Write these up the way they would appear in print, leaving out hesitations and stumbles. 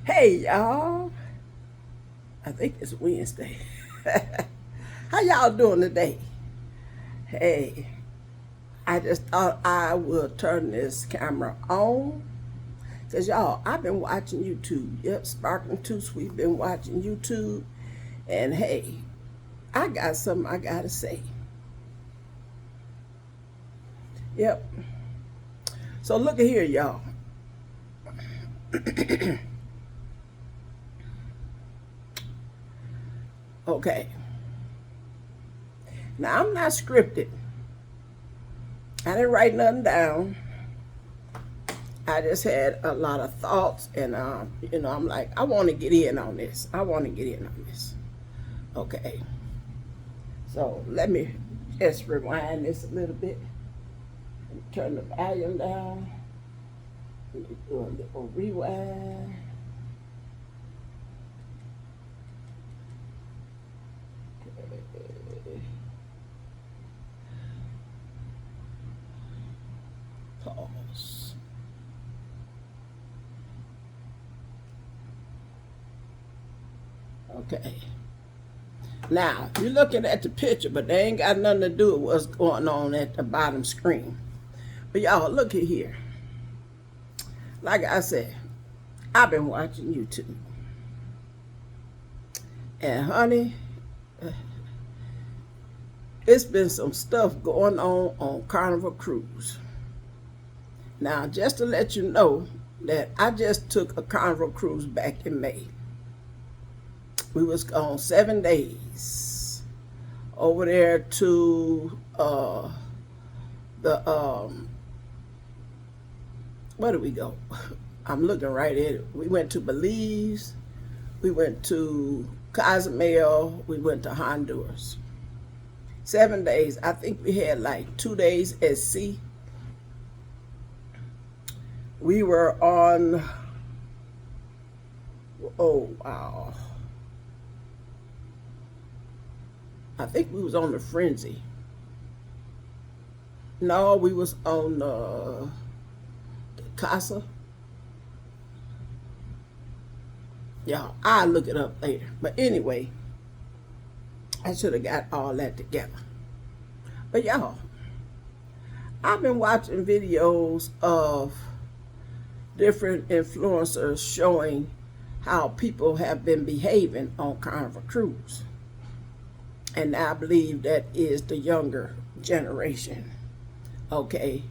Hey y'all, I think it's Wednesday. How y'all doing today? Hey, I just thought I would turn this camera on because y'all, I've been watching YouTube. Yep, Sparkling Tooth, we've been watching YouTube. And hey, I got something I gotta say. Yep. So look at here, y'all. Okay. Now I'm not scripted. I didn't write nothing down. I just had a lot of thoughts, and I'm like, I want to get in on this. I want to get in on this. Okay, so let me just rewind this a little bit and turn the volume down. Let me do a little rewind. Okay. Pause. Okay. Now, you're looking at the picture, but they ain't got nothing to do with what's going on at the bottom screen. But y'all, look at here. Like I said, I've been watching YouTube. And honey, it's been some stuff going on Carnival Cruise. Now, just to let you know that I just took a Carnival Cruise back in May. We was on 7 days over there to the where did we go? I'm looking right at it. We went to Belize, we went to Cozumel, we went to Honduras. 7 days. I think we had like 2 days at sea. We were on, oh wow, I think we was on the Frenzy. No, we was on the Casa. Yeah, I'll look it up later. But anyway, I should have got all that together. But y'all, I've been watching videos of different influencers showing how people have been behaving on Carnival Cruise. And I believe that is the younger generation. Okay.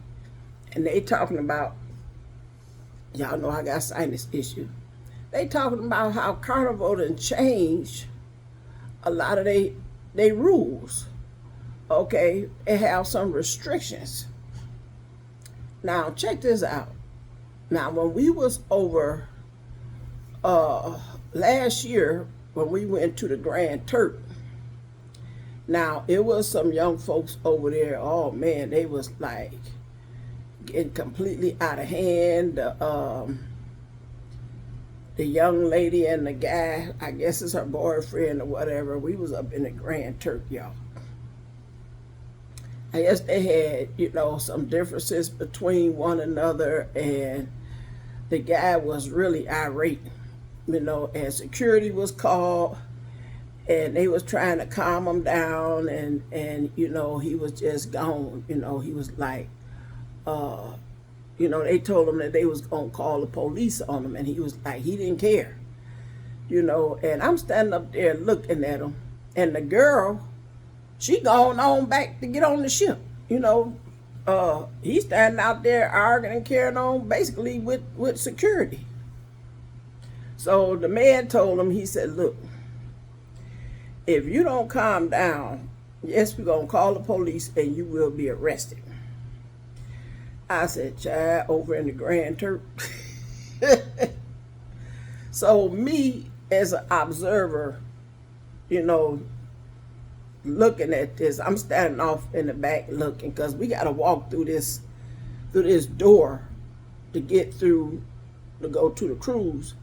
And they talking about, y'all know I got sinus issue. They talking about how Carnival done changed a lot of they rules. Okay. They have some restrictions. Now check this out. Now when we was over last year when we went to the Grand Turk, now it was some young folks over there. Oh man, they was like getting completely out of hand. The young lady and the guy, I guess it's her boyfriend or whatever. We was up in the Grand Turk, y'all. I guess they had, some differences between one another, and the guy was really irate, and security was called, and they was trying to calm him down, and he was just gone. He was like, they told him that they was gonna call the police on him, and he was like, he didn't care, and I'm standing up there looking at him, and the girl, she going on back to get on the ship, he's standing out there arguing and carrying on basically with security. So the man told him, he said, look, if you don't calm down, yes, we're going to call the police and you will be arrested. I said, child, over in the Grand Turk. So me as an observer, looking at this, I'm standing off in the back looking, because we got to walk through this door to get through to go to the cruise.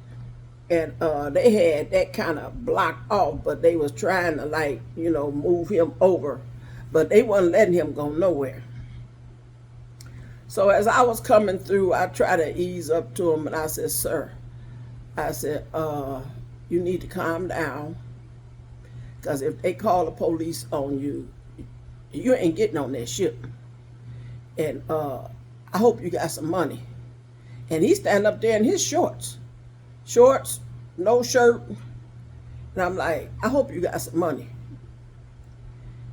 And they had that kind of blocked off, but they was trying to move him over, but they wasn't letting him go nowhere. So as I was coming through, I tried to ease up to him, and I said, sir, I said, you need to calm down, because if they call the police on you, you ain't getting on that ship. And I hope you got some money. And he's standing up there in his shorts, no shirt. And I'm like, I hope you got some money.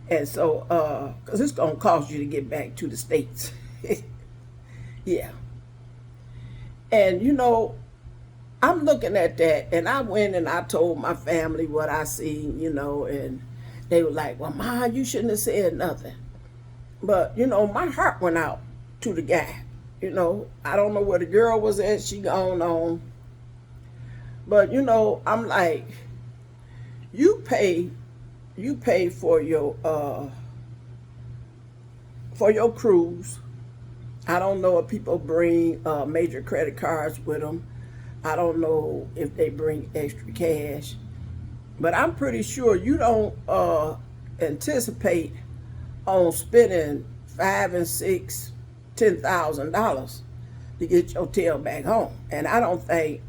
And so, because it's going to cost you to get back to the States. Yeah. And, you know, I'm looking at that, and I went and I told my family what I seen, you know, and they were like, well, Ma, you shouldn't have said nothing. But, you know, my heart went out to the guy. You know, I don't know where the girl was at. She gone on. But, you know, I'm like, you pay for your cruise. I don't know if people bring major credit cards with them. I don't know if they bring extra cash. But I'm pretty sure you don't anticipate on spending $5,000 and $6,000, $10,000 to get your tail back home. And I don't think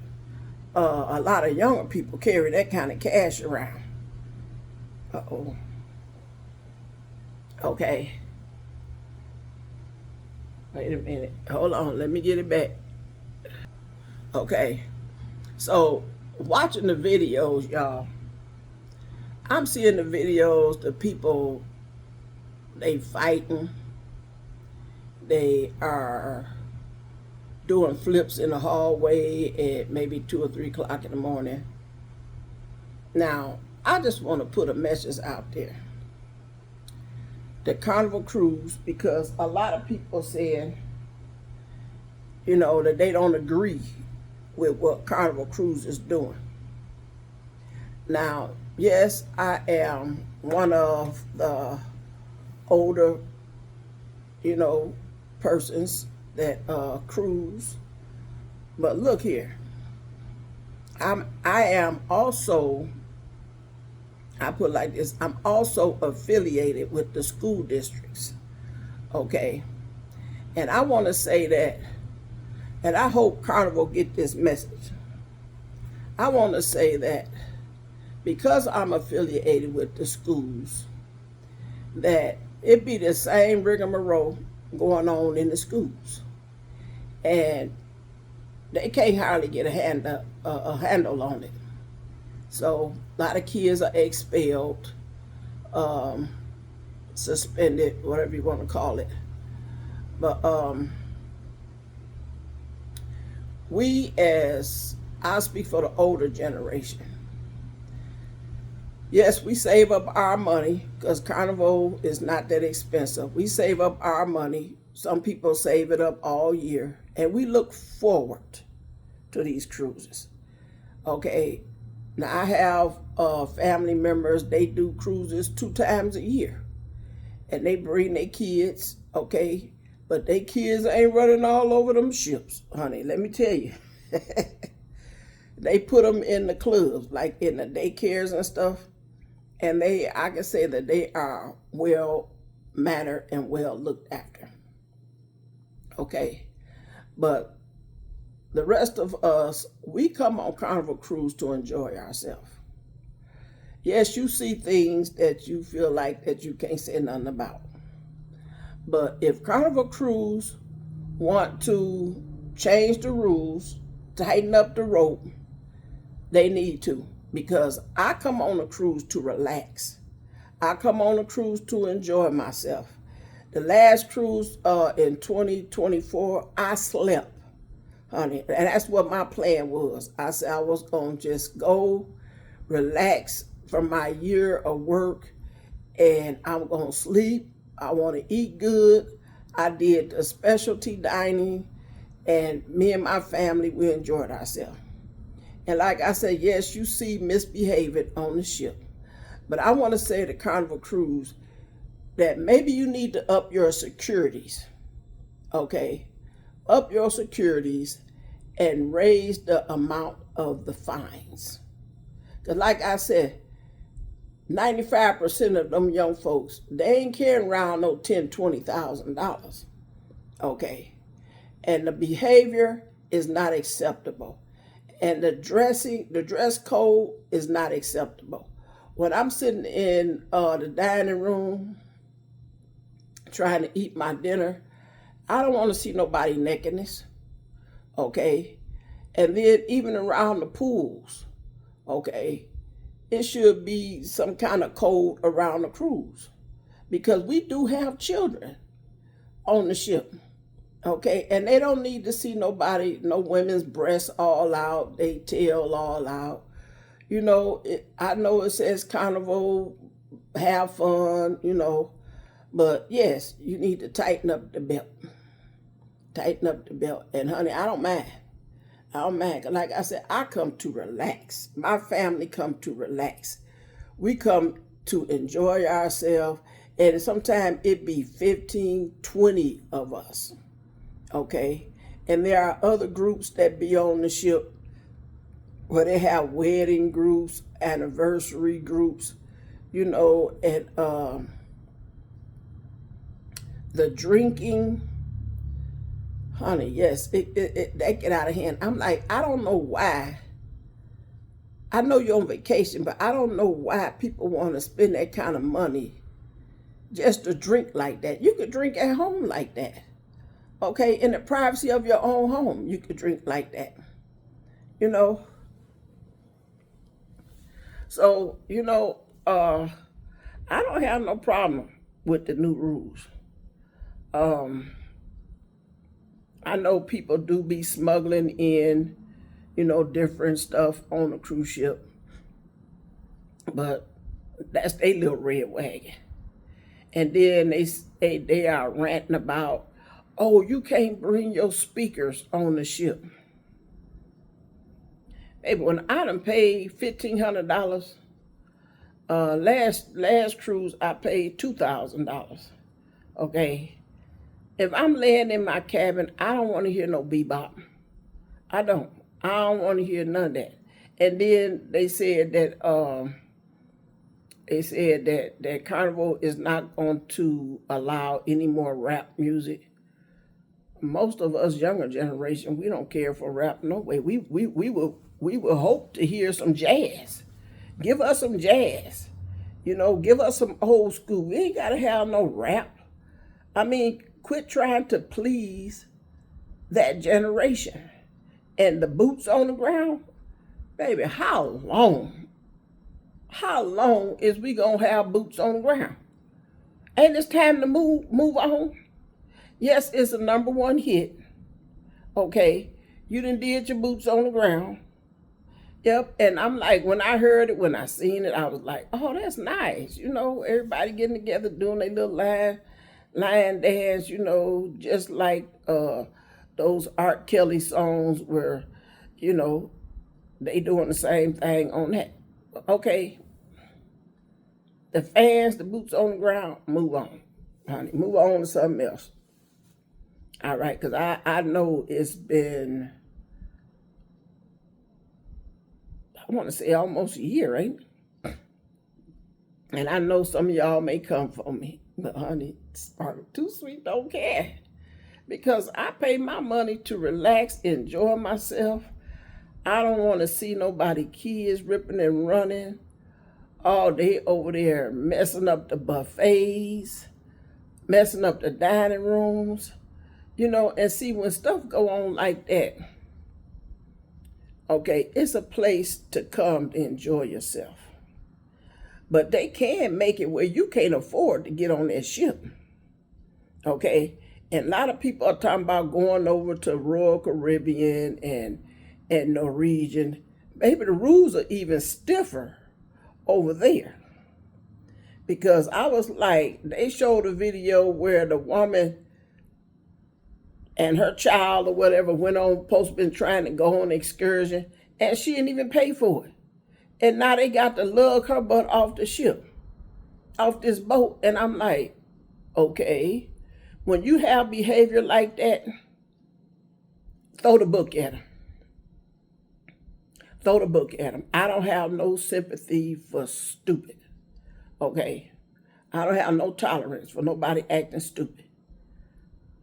a lot of younger people carry that kind of cash around. Uh-oh. Okay. Wait a minute. Hold on. Let me get it back. Okay. So, watching the videos, y'all, I'm seeing the videos, the people, they fighting. They are doing flips in the hallway at maybe 2 or 3 o'clock in the morning. Now, I just want to put a message out there. The Carnival cruise, because a lot of people saying, you know, that they don't agree with what Carnival Cruise is doing. Now, yes, I am one of the older, you know, persons that cruise. But look here, I am also, I put it like this, I'm also affiliated with the school districts, okay? And I want to say that, and I hope Carnival get this message. I want to say that because I'm affiliated with the schools, that it be the same rigmarole going on in the schools. And they can't hardly get a handle on it. So a lot of kids are expelled, suspended, whatever you want to call it. But we, as I speak for the older generation, yes, we save up our money because Carnival is not that expensive. We save up our money. Some people save it up all year, and we look forward to these cruises. Okay, now I have family members, they do cruises 2 times a year, and they bring their kids, okay, but their kids ain't running all over them ships, honey, let me tell you. They put them in the clubs, like in the daycares and stuff, and I can say that they are well mannered and well looked after. Okay, but the rest of us, we come on Carnival Cruise to enjoy ourselves. Yes, you see things that you feel like that you can't say nothing about. But if Carnival Cruise want to change the rules, tighten up the rope, they need to. Because I come on a cruise to relax. I come on a cruise to enjoy myself. The last cruise in 2024, I slept, honey. And that's what my plan was. I said I was going to just go relax from my year of work, and I'm going to sleep. I want to eat good. I did the specialty dining, and me and my family, we enjoyed ourselves. And like I said, yes, you see misbehaving on the ship. But I want to say to Carnival Cruise that maybe you need to up your securities, okay? Up your securities and raise the amount of the fines. Because like I said, 95% of them young folks, they ain't carrying around no $10,000, $20,000, okay? And the behavior is not acceptable. And the dress code is not acceptable. When I'm sitting in the dining room trying to eat my dinner, I don't want to see nobody nakedness, okay? And then even around the pools, okay, it should be some kind of code around the cruise because we do have children on the ship, okay? And they don't need to see nobody, no women's breasts all out, they tail all out. You know, I know it says Carnival, have fun, you know, but yes, you need to tighten up the belt. Tighten up the belt. And honey, I don't mind. I don't mind. Like I said, I come to relax. My family come to relax. We come to enjoy ourselves. And sometimes it be 15, 20 of us. Okay? And there are other groups that be on the ship where they have wedding groups, anniversary groups, you know, and the drinking, honey, yes, that get out of hand. I'm like, I don't know why. I know you're on vacation, but I don't know why people want to spend that kind of money just to drink like that. You could drink at home like that. Okay, in the privacy of your own home, you could drink like that. You know? So, you know, I don't have no problem with the new rules. I know people do be smuggling in, you know, different stuff on a cruise ship, but that's their little red wagon. And then they are ranting about, oh, you can't bring your speakers on the ship. Baby, when I done paid $1,500, last cruise I paid $2,000. Okay. If I'm laying in my cabin, I don't want to hear no bebop. I don't want to hear none of that. And then they said that that Carnival is not going to allow any more rap music. Most of us younger generation, we don't care for rap no way. We will hope to hear some jazz. Give us some jazz. You know, give us some old school. We ain't gotta have no rap. I mean, quit trying to please that generation. And the boots on the ground, baby, how long is we gonna have boots on the ground? Ain't it's time to move on? Yes, it's a #1 hit. Okay, you done did your boots on the ground. Yep, and I'm like, when I heard it, when I seen it, I was like, oh, that's nice. You know, everybody getting together, doing their little line dance, you know, just like those R. Kelly songs where, you know, they doing the same thing on that. Okay, the fans, the boots on the ground, move on, honey. Move on to something else. All right, because I know it's been, I want to say almost a year, ain't it? And I know some of y'all may come for me, but honey, Sparkle Too Sweet don't care. Because I pay my money to relax, enjoy myself. I don't want to see nobody kids ripping and running all day over there messing up the buffets, messing up the dining rooms, you know, and see when stuff go on like that, okay, it's a place to come to enjoy yourself. But they can make it where you can't afford to get on that ship, okay? And a lot of people are talking about going over to Royal Caribbean and Norwegian. Maybe the rules are even stiffer over there. Because I was like, they showed a video where the woman and her child or whatever went on, supposed to been trying to go on an excursion, and she didn't even pay for it. And now they got to lug her butt off the ship, off this boat. And I'm like, okay, when you have behavior like that, throw the book at them. Throw the book at them. I don't have no sympathy for stupid, okay? I don't have no tolerance for nobody acting stupid,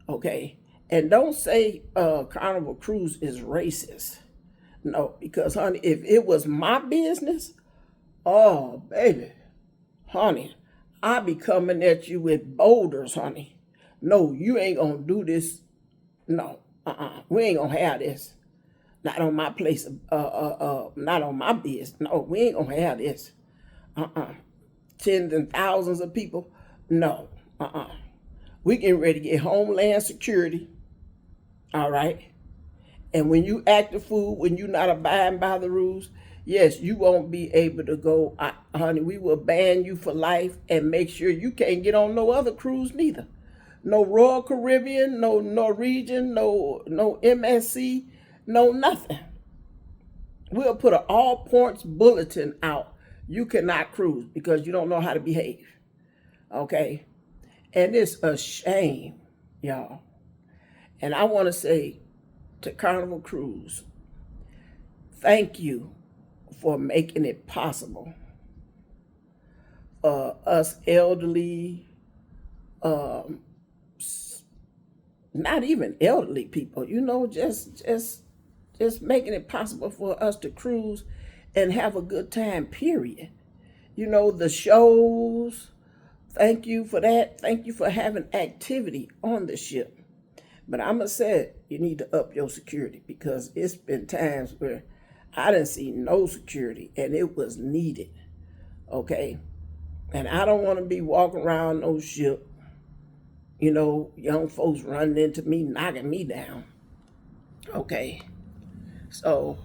okay? And don't say Carnival Cruise is racist. No, because honey, if it was my business, oh baby, honey, I be coming at you with boulders, honey. No, you ain't gonna do this. No, we ain't gonna have this. Not on my place. Not on my business. No, we ain't gonna have this. Tens and thousands of people. No, we getting ready to get Homeland Security. All right. And when you act a fool, when you're not abiding by the rules, yes, you won't be able to go, honey. We will ban you for life and make sure you can't get on no other cruise neither. No Royal Caribbean, no Norwegian, no MSC, no nothing. We'll put an all points bulletin out. You cannot cruise because you don't know how to behave. Okay? And it's a shame, y'all. And I want to say to Carnival Cruise, thank you for making it possible for us elderly, not even elderly people, just making it possible for us to cruise and have a good time, period. The shows, thank you for that. Thank you for having activity on the ship. But I'm going to say you need to up your security because it's been times where I didn't see no security and it was needed. Okay? And I don't want to be walking around no ship, young folks running into me, knocking me down. Okay? So,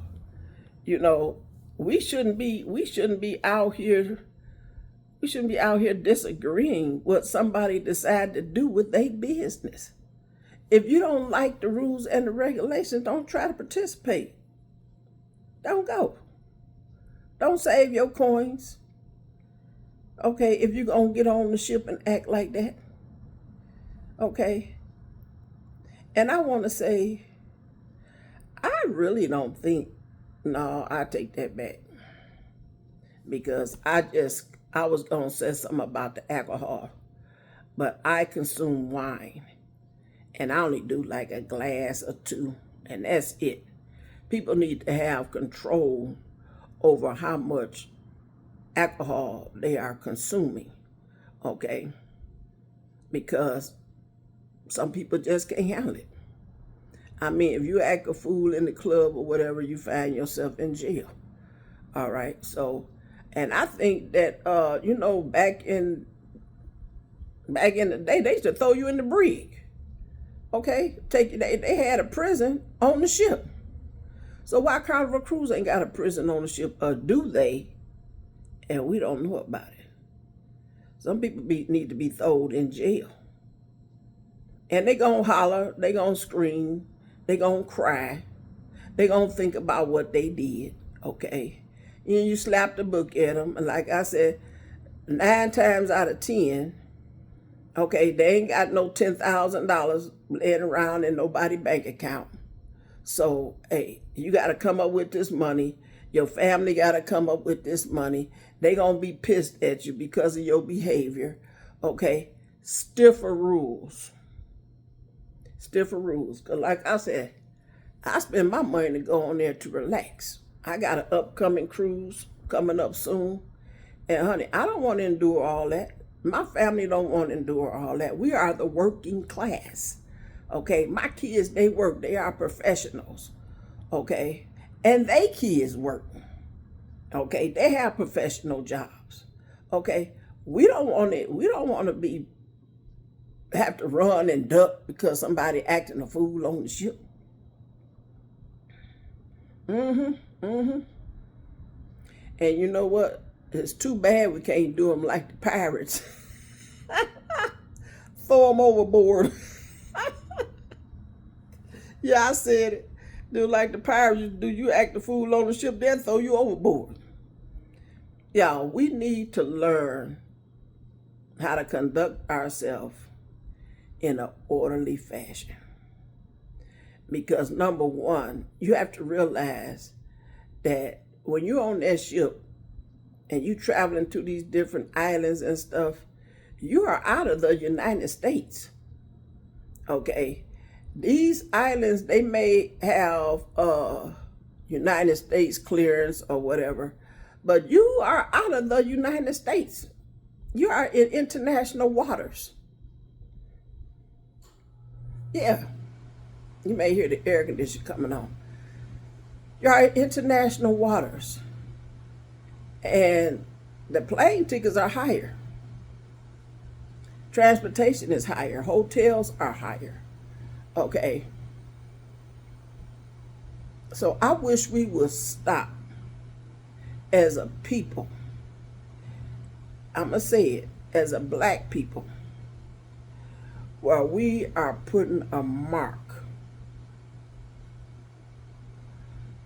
we shouldn't be out here disagreeing what somebody decided to do with their business. If you don't like the rules and the regulations, don't try to participate. Don't go. Don't save your coins. Okay, if you're going to get on the ship and act like that. Okay. And I want to say, I really don't think, no, I take that back. Because I was going to say something about the alcohol. But I consume wine. And I only do like a glass or two, and that's it. People need to have control over how much alcohol they are consuming, okay? Because some people just can't handle it. I mean, if you act a fool in the club or whatever, you find yourself in jail, all right? So, and I think that, back in the day, they used to throw you in the brig. Okay, they had a prison on the ship. So why Carnival Cruise ain't got a prison on the ship, or do they? And we don't know about it. Some people need to be thrown in jail. And they gonna holler, they gonna scream, they gonna cry, they gonna think about what they did, okay? And you slap the book at them, and like I said, 9 times out of 10, okay, they ain't got no $10,000 laying around in nobody's bank account. So, hey, you got to come up with this money. Your family got to come up with this money. They going to be pissed at you because of your behavior. Okay, stiffer rules. Stiffer rules. Because like I said, I spend my money to go on there to relax. I got an upcoming cruise coming up soon. And honey, I don't want to endure all that. My family don't want to endure all that. We are the working class. Okay, my kids, they work. They are professionals. Okay, and they kids work. Okay, they have professional jobs. Okay, we don't want to have to run and duck because somebody acting a fool on the ship. And you know what? It's too bad we can't do them like the pirates. Throw them overboard. Yeah, I said it. Do like the pirates do. You act a fool on the ship, then throw you overboard. Y'all, we need to learn how to conduct ourselves in an orderly fashion. Because number one, you have to realize that when you're on that ship and you traveling to these different islands and stuff, you are out of the United States. Okay? These islands, they may have, United States clearance or whatever, but you are out of the United States. You are in international waters. Yeah, you may hear the air conditioner coming on. You are in international waters, and the plane tickets are higher. Transportation is higher. Hotels are higher. Okay. So I wish we would stop as a people. I'm going to say it, as a black people, where we are putting a mark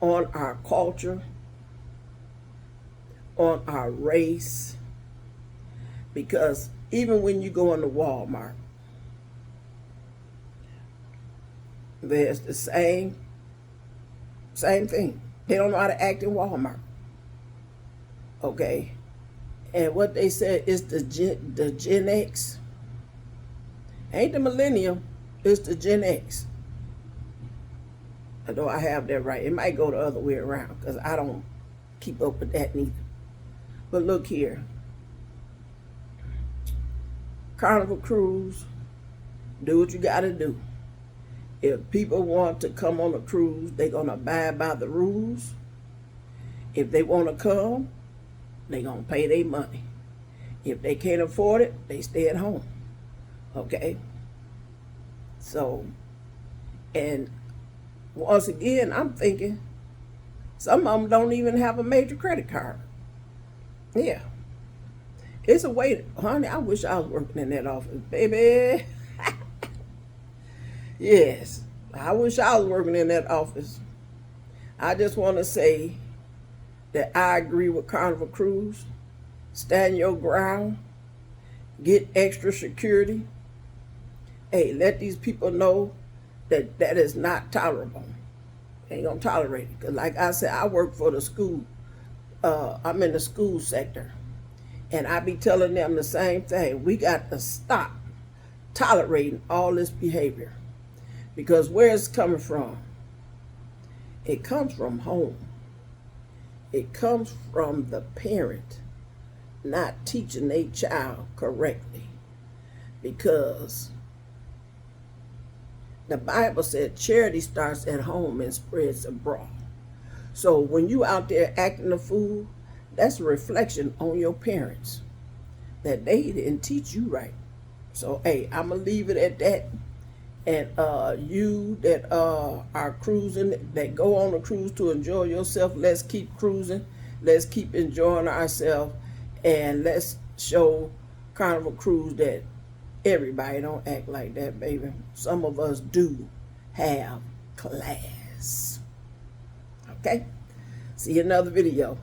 on our culture, on our race, because even when you go into Walmart, there's the same thing. They don't know how to act in Walmart. Okay? And what they said is the Gen X. Ain't the millennium, it's the Gen X. I know I have that right. It might go the other way around because I don't keep up with that neither. But look here. Carnival cruise, do what you gotta do. If people want to come on a cruise, they're gonna abide by the rules. If they wanna come, they're gonna pay their money. If they can't afford it, they stay at home. Okay? So, and once again, I'm thinking, some of them don't even have a major credit card. Yeah. It's a way, honey, I wish I was working in that office, baby. Yes, I wish I was working in that office. I just want to say that I agree with Carnival Cruise. Stand your ground. Get extra security. Hey, let these people know that that is not tolerable. Ain't gonna tolerate it. Because like I said, I work for the school. I'm in the school sector. And I be telling them the same thing. We got to stop tolerating all this behavior. Because where it's coming from? It comes from home. It comes from the parent not teaching their child correctly. Because the Bible said charity starts at home and spreads abroad. So when you out there acting a fool, that's a reflection on your parents that they didn't teach you right. So, hey, I'm going to leave it at that. And you that are cruising, that go on a cruise to enjoy yourself, let's keep cruising. Let's keep enjoying ourselves. And let's show Carnival Cruise that everybody don't act like that, baby. Some of us do have class. Okay? See you in another video.